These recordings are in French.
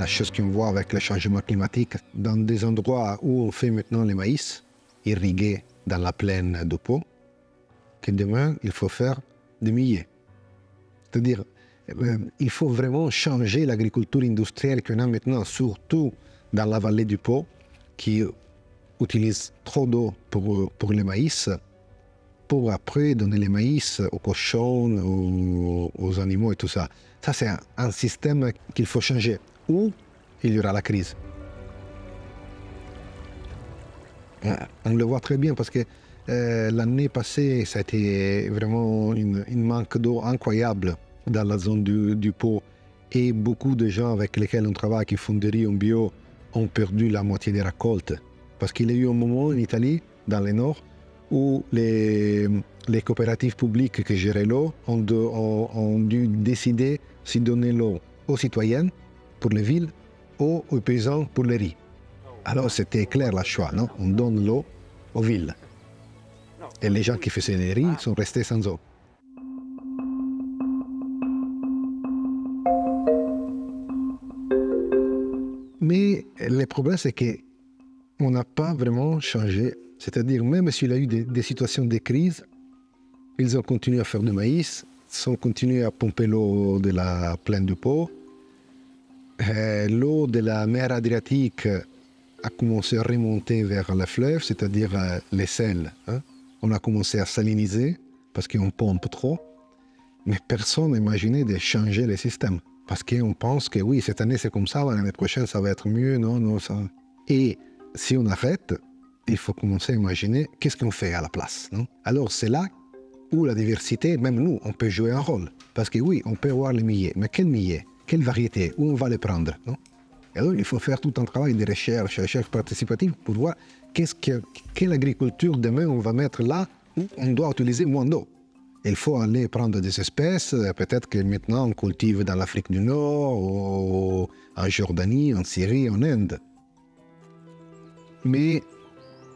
la chose qu'on voit avec le changement climatique, dans des endroits où on fait maintenant les maïs, irrigués dans la plaine de Pau, que demain, il faut faire des millet. C'est-à-dire, il faut vraiment changer l'agriculture industrielle qu'on a maintenant, surtout dans la vallée du Pau, qui utilise trop d'eau pour le maïs, pour après donner le maïs aux cochons, aux animaux et tout ça. Ça, c'est un système qu'il faut changer, ou il y aura la crise. On le voit très bien parce que l'année passée, ça a été vraiment une manque d'eau incroyable dans la zone du Pau. Et beaucoup de gens avec lesquels on travaille, qui font des riz en bio, ont perdu la moitié des récoltes. Parce qu'il y a eu un moment en Italie, dans le nord, où les coopératives publiques qui géraient l'eau ont dû décider si donner l'eau aux citoyens pour les villes ou aux paysans pour les riz. Alors c'était clair le choix, non? On donne l'eau aux villes. Et les gens qui faisaient les riz sont restés sans eau. Mais le problème, c'est qu'on n'a pas vraiment changé. C'est-à-dire, même s'il y a eu des situations de crise, ils ont continué à faire du maïs, ils ont continué à pomper l'eau de la plaine du Pau. L'eau de la mer Adriatique a commencé à remonter vers le fleuve, c'est-à-dire les sels. On a commencé à saliniser parce qu'on pompe trop. Mais personne n'imaginait de changer le système. Parce qu'on pense que oui, cette année c'est comme ça, l'année prochaine ça va être mieux, non, ça... Et si on arrête, il faut commencer à imaginer qu'est-ce qu'on fait à la place, non? Alors c'est là où la diversité, même nous, on peut jouer un rôle. Parce que oui, on peut avoir les millets, mais quel millet? Quelle variété? Où on va les prendre, non? Et alors il faut faire tout un travail de recherche participative pour voir quelle agriculture demain on va mettre là où on doit utiliser moins d'eau. Il faut aller prendre des espèces, peut-être que maintenant on cultive dans l'Afrique du Nord, ou en Jordanie, en Syrie, en Inde. Mais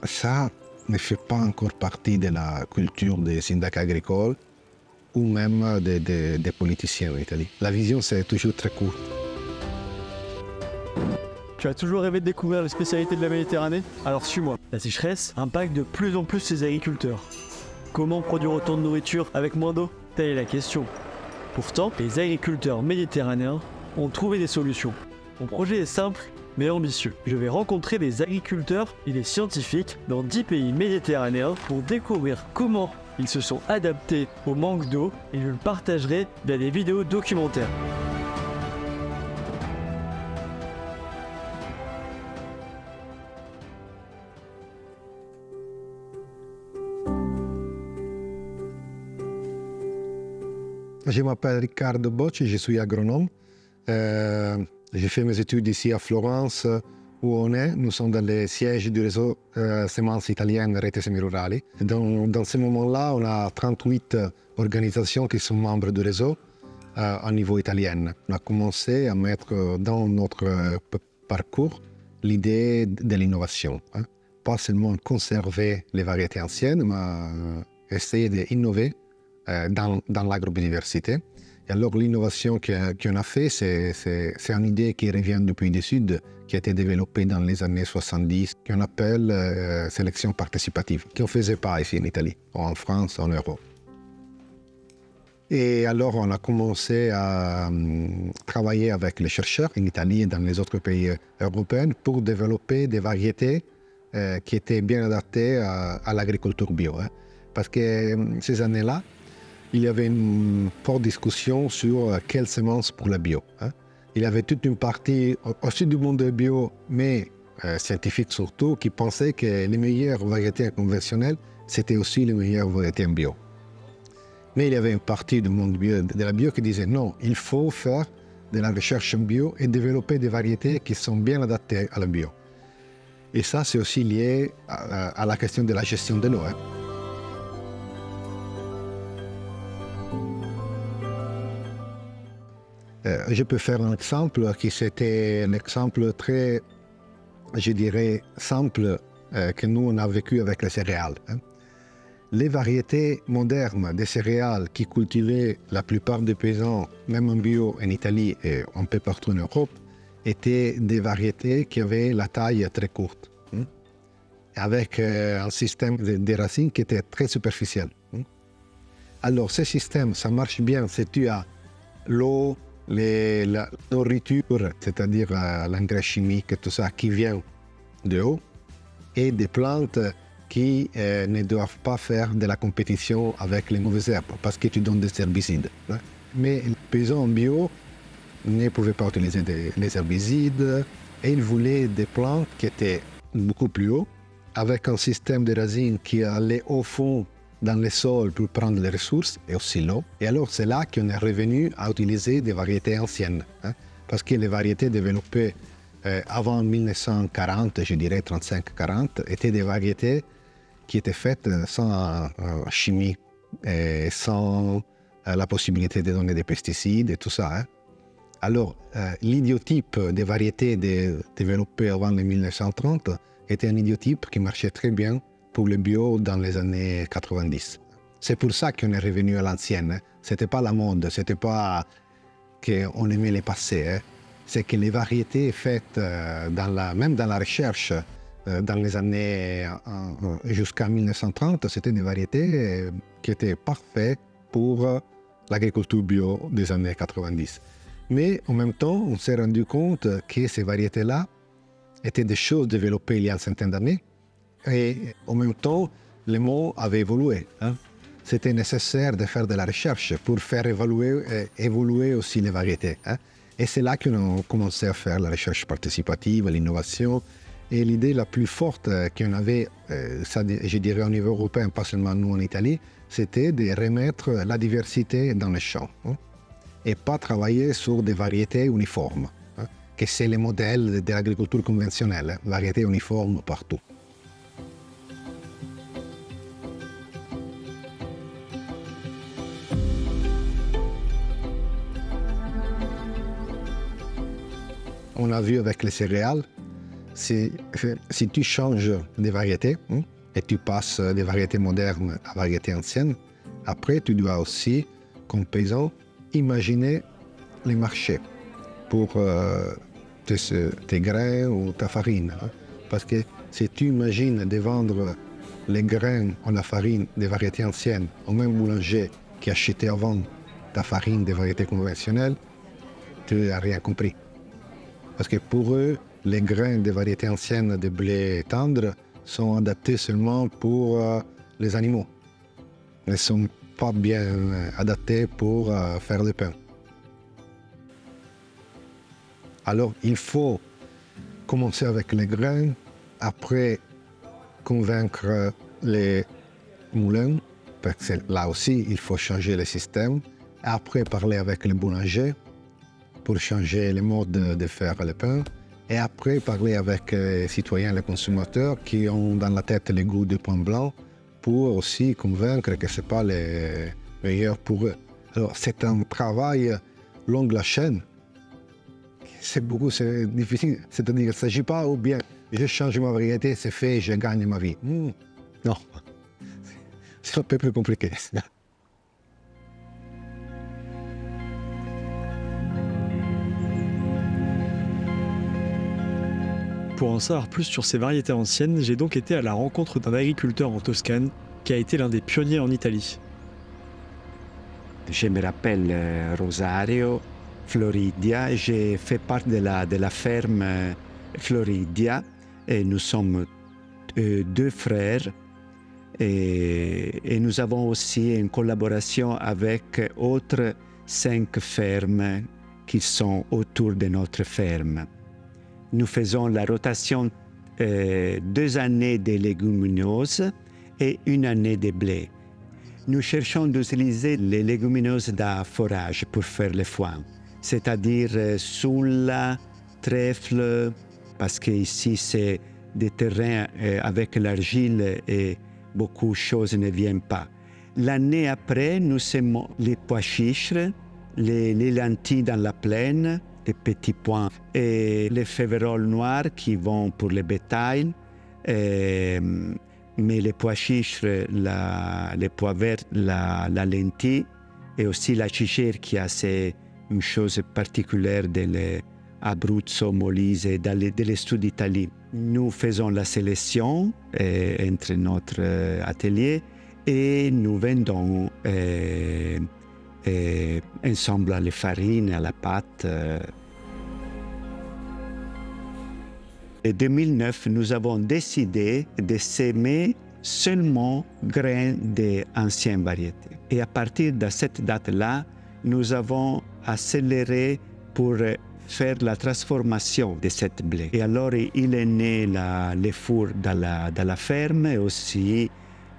ça ne fait pas encore partie de la culture des syndicats agricoles ou même des politiciens en Italie. La vision, c'est toujours très courte. Tu as toujours rêvé de découvrir les spécialités de la Méditerranée? Alors suis-moi. La sécheresse impacte de plus en plus ces agriculteurs. Comment produire autant de nourriture avec moins d'eau? Telle est la question. Pourtant, les agriculteurs méditerranéens ont trouvé des solutions. Mon projet est simple mais ambitieux. Je vais rencontrer des agriculteurs et des scientifiques dans 10 pays méditerranéens pour découvrir comment ils se sont adaptés au manque d'eau et je le partagerai via des vidéos documentaires. Je m'appelle Riccardo Bocci, je suis agronome. J'ai fait mes études ici à Florence, où on est. Nous sommes dans le siège du réseau Semences Italiennes Rete Semirurali. Dans ce moment-là, on a 38 organisations qui sont membres du réseau au niveau italien. On a commencé à mettre dans notre parcours l'idée de l'innovation. Pas seulement conserver les variétés anciennes, mais essayer d'innover dans l'agrobiodiversité. Et alors l'innovation qu'on a fait, c'est une idée qui revient du pays du Sud, qui a été développée dans les années 70, qu'on appelle sélection participative, qu'on ne faisait pas ici en Italie, en France, en Europe. Et alors on a commencé à travailler avec les chercheurs en Italie et dans les autres pays européens pour développer des variétés qui étaient bien adaptées à l'agriculture bio. Parce que ces années-là, il y avait une forte discussion sur quelles semences pour la bio. Il y avait toute une partie aussi du monde bio, mais scientifique surtout, qui pensait que les meilleures variétés conventionnelles, c'était aussi les meilleures variétés en bio. Mais il y avait une partie du monde bio, de la bio qui disait non, il faut faire de la recherche en bio et développer des variétés qui sont bien adaptées à la bio. Et ça, c'est aussi lié à la question de la gestion de l'eau. Je peux faire un exemple qui c'était un exemple très, je dirais, simple que nous on a vécu avec les céréales. Les variétés modernes des céréales qui cultivaient la plupart des paysans, même en bio en Italie et un peu partout en Europe, étaient des variétés qui avaient la taille très courte, avec un système de racines qui était très superficiel. Alors, ce système, ça marche bien si tu as l'eau, la nourriture, c'est-à-dire l'engrais chimique, tout ça, qui vient de haut, et des plantes qui ne doivent pas faire de la compétition avec les mauvaises herbes, parce que tu donnes des herbicides. Mais les paysans en bio ne pouvaient pas utiliser les herbicides, et ils voulaient des plantes qui étaient beaucoup plus haut, avec un système de racines qui allait au fond dans le sol pour prendre les ressources et aussi l'eau. Et alors c'est là qu'on est revenu à utiliser des variétés anciennes, parce que les variétés développées avant 1940, je dirais 35-40, étaient des variétés qui étaient faites sans chimie et sans la possibilité de donner des pesticides et tout ça. Alors l'idiotype des variétés développées avant les 1930 était un idiotype qui marchait très bien pour le bio dans les années 90. C'est pour ça qu'on est revenu à l'ancienne. C'était pas la mode, c'était pas qu'on aimait les passés. C'est que les variétés faites même dans la recherche dans les années jusqu'à 1930, c'était des variétés qui étaient parfaites pour l'agriculture bio des années 90. Mais en même temps, on s'est rendu compte que ces variétés-là étaient des choses développées il y a une centaine d'années. Et en même temps, le monde avait évolué. C'était nécessaire de faire de la recherche pour faire évoluer aussi les variétés. Et c'est là qu'on a commencé à faire la recherche participative, l'innovation. Et l'idée la plus forte qu'on avait, ça, je dirais au niveau européen, pas seulement nous en Italie, c'était de remettre la diversité dans les champs. Et pas travailler sur des variétés uniformes, que c'est le modèle de l'agriculture conventionnelle, variétés uniformes partout. On a vu avec les céréales, si tu changes des variétés et tu passes des variétés modernes à variétés anciennes, après tu dois aussi, comme paysan, imaginer les marchés pour tes grains ou ta farine. Parce que si tu imagines de vendre les grains ou la farine des variétés anciennes au même boulanger qui achetait avant ta farine des variétés conventionnelles, tu n'as rien compris. Parce que pour eux, les grains des variétés anciennes de blé tendre sont adaptés seulement pour les animaux. Ils ne sont pas bien adaptés pour faire le pain. Alors, il faut commencer avec les grains, après convaincre les moulins, parce que là aussi, il faut changer le système. Après, parler avec les boulangers pour changer les modes de faire le pain. Et après, parler avec les citoyens, les consommateurs qui ont dans la tête le goût du pain blanc pour aussi convaincre que ce n'est pas le meilleur pour eux. Alors, c'est un travail long la chaîne. C'est difficile. C'est-à-dire, il ne s'agit pas ou bien je change ma variété, c'est fait, je gagne ma vie. Non, c'est un peu plus compliqué. Pour en savoir plus sur ces variétés anciennes, j'ai donc été à la rencontre d'un agriculteur en Toscane qui a été l'un des pionniers en Italie. Je me rappelle Rosario Floridia. J'ai fait partie de la ferme Floridia et nous sommes deux frères et nous avons aussi une collaboration avec autres 5 fermes qui sont autour de notre ferme. Nous faisons la rotation 2 années de légumineuses et 1 année de blé. Nous cherchons d'utiliser les légumineuses de forage pour faire le foin, c'est-à-dire soulla, trèfle, parce qu'ici c'est des terrains avec l'argile et beaucoup de choses ne viennent pas. L'année après, nous semons les pois chiches, les lentilles dans la plaine, les petits pois et les féveroles noirs qui vont pour le bétail. Mais les pois chiches, les pois verts, la lentille et aussi la chichère qui a une chose particulière Abruzzo, Molise, dans les studios d'Italie. Nous faisons la sélection entre notre atelier et nous vendons ensemble les farines, à la pâte. En 2009, nous avons décidé de s'aimer seulement grains d'anciennes variétés. Et à partir de cette date-là, nous avons accéléré pour faire la transformation de cette blé. Et alors, il est né les fours dans la ferme et aussi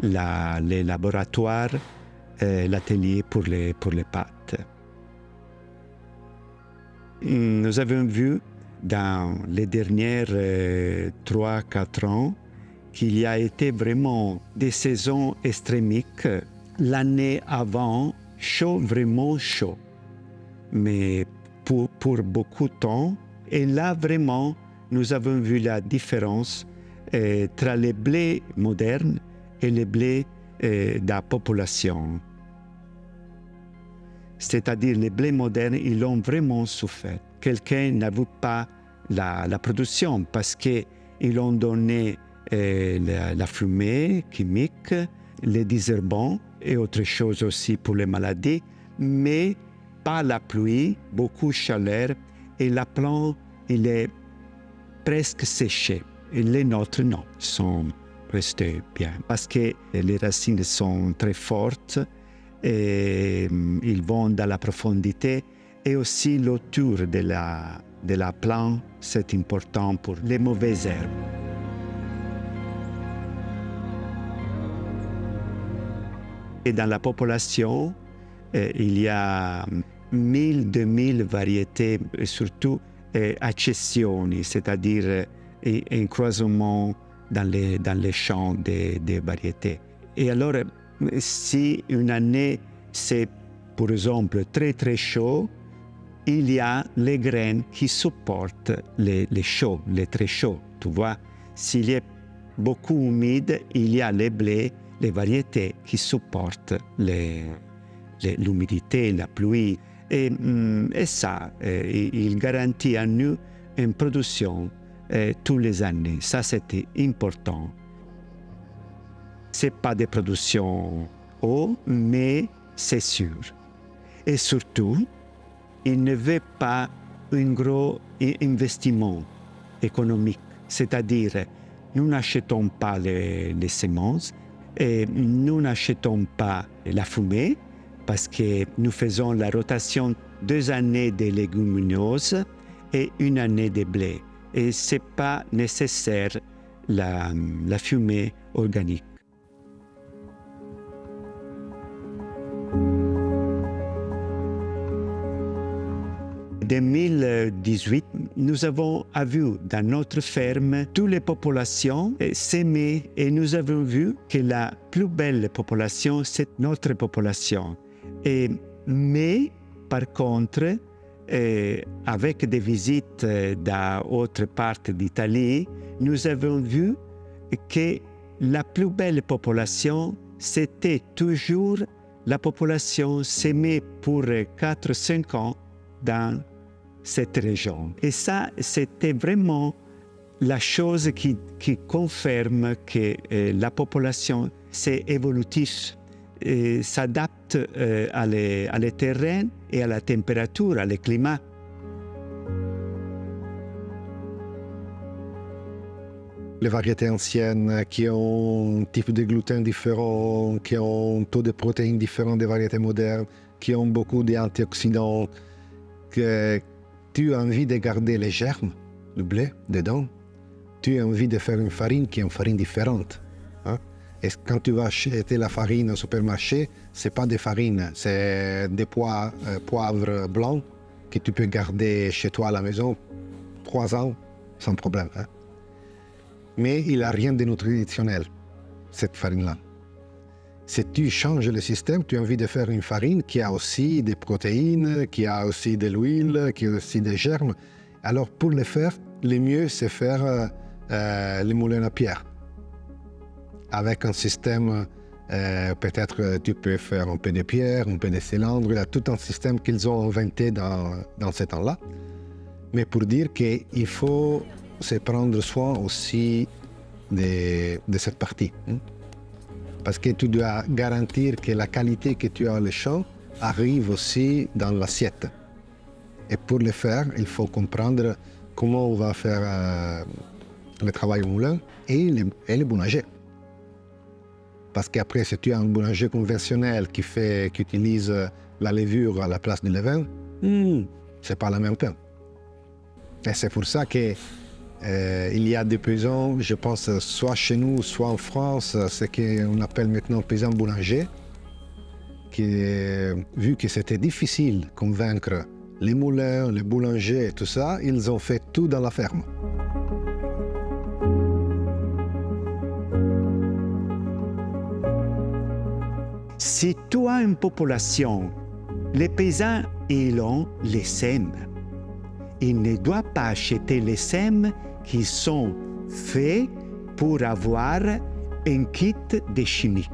les laboratoires, l'atelier pour les pâtes. Nous avons vu dans les dernières 3-4 ans qu'il y a été vraiment des saisons extrémiques. L'année avant, chaud, vraiment chaud, mais pour beaucoup de temps. Et là, vraiment, nous avons vu la différence entre les blés modernes et les blés de la population. C'est-à-dire, les blés modernes, ils ont vraiment souffert. Quelqu'un n'a vu pas la production parce qu'ils ont donné la fumée chimique, les désherbants et autre chose aussi pour les maladies, mais pas la pluie, beaucoup de chaleur et la plante, il est presque séché. Et les nôtres, non, sont restés bien parce que les racines sont très fortes et ils vont dans la profondité et aussi l'autour de la plante, c'est important pour les mauvaises herbes. Et dans la population, il y a 1000-2000 variétés, surtout accessioni, c'est-à-dire un croisement dans les champs des variétés. Et alors, si une année, c'est par exemple très très chaud, il y a les graines qui supportent les chauds, les très chauds. Tu vois, s'il y a beaucoup humide, il y a les blés, les variétés qui supportent l'humidité, la pluie. Et ça, il garantit à nous une production tous les années. Ça, c'était important. Ce n'est pas des productions hautes, mais c'est sûr. Et surtout, il ne veut pas un gros investissement économique. C'est-à-dire, nous n'achetons pas les semences, et nous n'achetons pas la fumée parce que nous faisons la rotation 2 années de légumineuses et 1 année de blé. Et ce n'est pas nécessaire la fumée organique. En 2018, nous avons vu dans notre ferme toutes les populations s'aimer et nous avons vu que la plus belle population, c'est notre population. Mais par contre, avec des visites dans d'autres parties d'Italie, nous avons vu que la plus belle population, c'était toujours la population s'aimer pour 4-5 ans dans cette région. Et ça, c'était vraiment la chose qui confirme que la population, c'est évolutif, s'adapte à les terrains et à la température, à le climat. Les variétés anciennes qui ont un type de gluten différent, qui ont un taux de protéines différent des variétés modernes, qui ont beaucoup d'antioxydants, que tu as envie de garder les germes, le blé, dedans. Tu as envie de faire une farine qui est une farine différente. Hein? Et quand tu vas acheter la farine au supermarché, ce n'est pas des farines, c'est des poivres blancs que tu peux garder chez toi à la maison 3 ans sans problème. Hein? Mais il n'a rien de nutritionnel, cette farine-là. Si tu changes le système, tu as envie de faire une farine qui a aussi des protéines, qui a aussi de l'huile, qui a aussi des germes. Alors pour le faire, le mieux c'est faire les moulins à pierre. Avec un système, peut-être tu peux faire un peu de pierre, un peu de cylindre, il y a tout un système qu'ils ont inventé dans ce temps-là. mais pour dire qu'il faut se prendre soin aussi de cette partie. Parce que tu dois garantir que la qualité que tu as dans le champ arrive aussi dans l'assiette. Et pour le faire, il faut comprendre comment on va faire le travail au moulin et le boulanger. Parce qu'après, si tu as un boulanger conventionnel qui utilise la levure à la place du levain, c'est pas le même pain. Et c'est pour ça que il y a des paysans, je pense, soit chez nous, soit en France, ce qu'on appelle maintenant paysans boulangers, qui, vu que c'était difficile de convaincre les moulins, les boulangers et tout ça, ils ont fait tout dans la ferme. Si tu as une population, les paysans, ils ont les sèmes. Ils ne doivent pas acheter les sèmes qui sont faits pour avoir un kit de chimie.